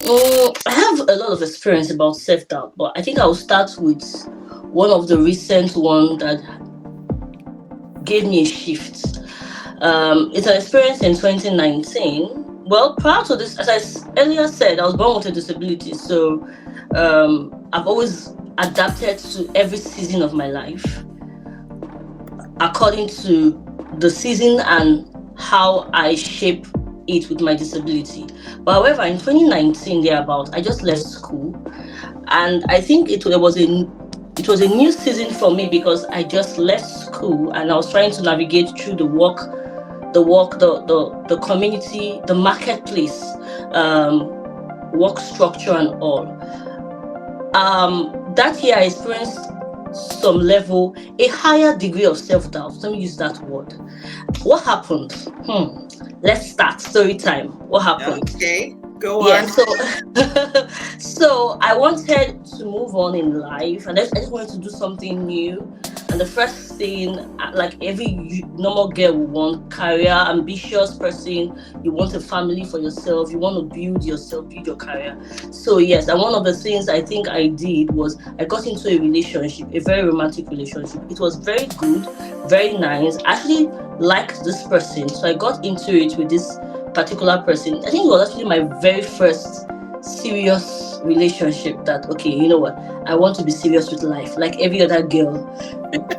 I have a lot of experience about self doubt, but I think I will start with one of the recent one that gave me a shift. It's an experience in 2019. Well, prior to this, as earlier said, I was born with a disability, so I've always adapted to every season of my life according to the season and how I shape it with my disability. But however, in 2019, thereabout, I just left school, and I think it was a new season for me because I just left school and I was trying to navigate through the community, the marketplace, um, work structure and all. That year I experienced some level, a higher degree of self-doubt. Let me use that word. What happened? Let's start story time. What happened? Okay, go Yeah, on. so so I wanted to move on in life, and I just wanted to do something new. And the first thing, like every normal girl would want, career, ambitious person, you want a family for yourself, you want to build yourself, build your career. So yes, and one of the things I think I did was I got into a relationship, a very romantic relationship. It was very good, very nice. I actually liked this person, so I got into it with this particular person. I think it was actually my very first serious relationship that, okay, you know what, I want to be serious with life like every other girl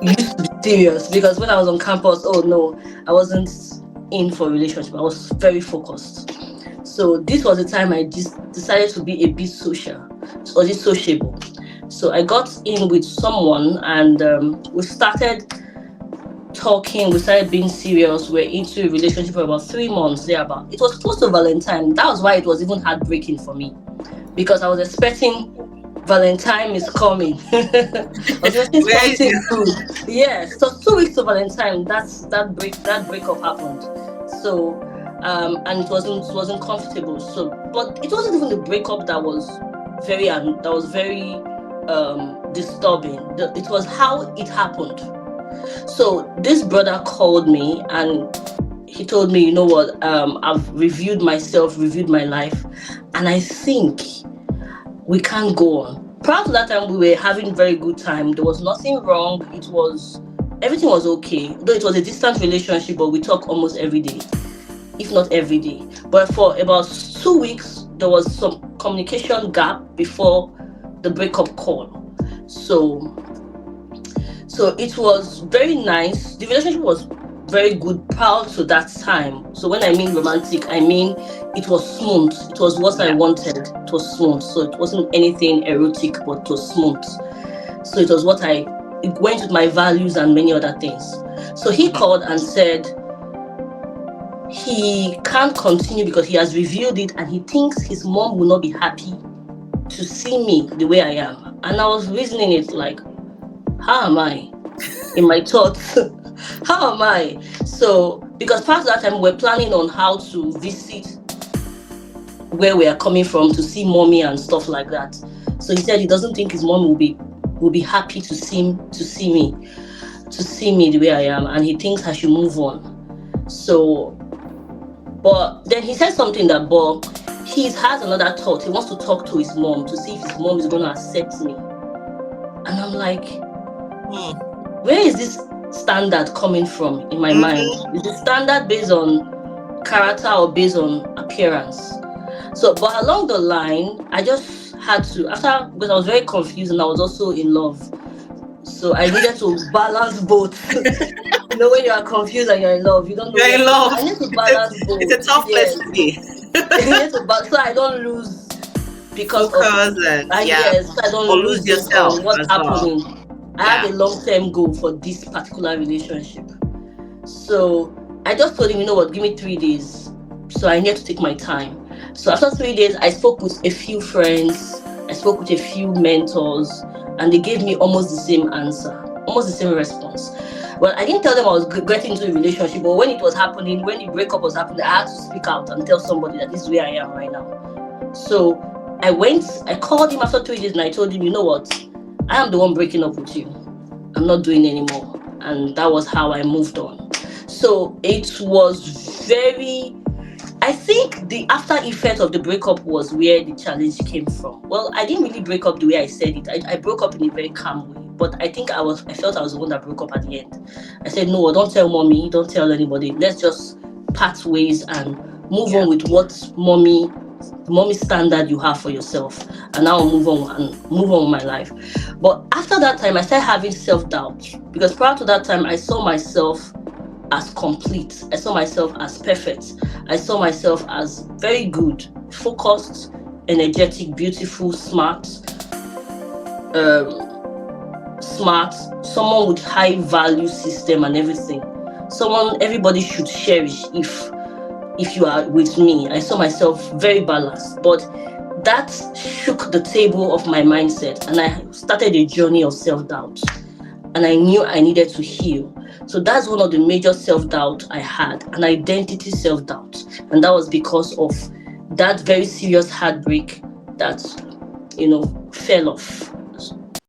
used to be serious, because when I was on campus, oh no, I wasn't in for a relationship. I was very focused. So this was the time I just decided to be a bit social, or just sociable. So I got in with someone, and we started talking, we started being serious. We're into a relationship for about 3 months, thereabout. It was close to Valentine. That was why it was even heartbreaking for me, because I was expecting Valentine is coming. I was expecting Where is something this? good. Yes, so 2 weeks to Valentine, that breakup happened. So and it wasn't comfortable. So but it wasn't even the breakup that was very disturbing. It was how it happened. So this brother called me and he told me, you know what, I've reviewed myself, reviewed my life, and I think we can't go on. Prior to that time, we were having very good time. There was nothing wrong. Everything was okay. Though it was a distant relationship, but we talk almost every day, if not every day. But for about 2 weeks, there was some communication gap before the breakup call. So so it was very nice. The relationship was very good prior to that time. So when I mean romantic, I mean it was smooth. It was what I Yeah. wanted. It was smooth. So it wasn't anything erotic, but it was smooth. So it went with my values and many other things. So he Mhm. called and said he can't continue because he has reviewed it and he thinks his mom will not be happy to see me the way I am. And I was reasoning it like, how am I? In my thoughts. How am I? So, because past that time, we're planning on how to visit where we are coming from to see mommy and stuff like that. So he said he doesn't think his mom will be happy to see me the way I am, and he thinks I should move on. So, but then he said something that, but he has another thought. He wants to talk to his mom to see if his mom is going to accept me. And I'm like, Hmm. where is this standard coming from in my mind? Mhm. Is it standard based on character or based on appearance? So, but along the line, I just had to, after, because I was very confused and I was also in love. So I needed to balance both. When you are confused and you're in love, you don't know You're where in to. love. I need to It's a, balance it's both. a tough place Yes. to be. I need to balance so I don't lose because of, Focus and yeah, yes, so I don't or lose lose based yourself on what's as well. happening. I have Yeah. a long-term goal for this particular relationship. So I just told him, you know what, give me 3 days. So I need to take my time. So after 3 days, I spoke with a few friends, I spoke with a few mentors, and they gave me almost the same answer, almost the same response. Well, I didn't tell them I was getting into a relationship, but when it was happening, when the breakup was happening, I had to speak out and tell somebody that this is where I am right now. So I called him after 3 days and I told him, you know what, I am the one breaking up with you. I'm not doing anymore. And that was how I moved on. So it was very, I think the after effect of the breakup was where the challenge came from. Well, I didn't really break up the way I said it. I broke up in a very calm way. But I think I felt I was the one that broke up at the end. I said, no, don't tell mommy, don't tell anybody. Let's just part ways and move on with what mommy standard you have for yourself, and now move on with my life. But after that time I started having self-doubt, because prior to that time I saw myself as complete, I saw myself as perfect, I saw myself as very good, focused, energetic, beautiful, smart, someone with high value system and everything, someone everybody should cherish if you are with me. I saw myself very balanced, but that shook the table of my mindset, and I started a journey of self-doubt, and I knew I needed to heal. So that's one of the major self-doubt I had, an identity self-doubt, and that was because of that very serious heartbreak that fell off.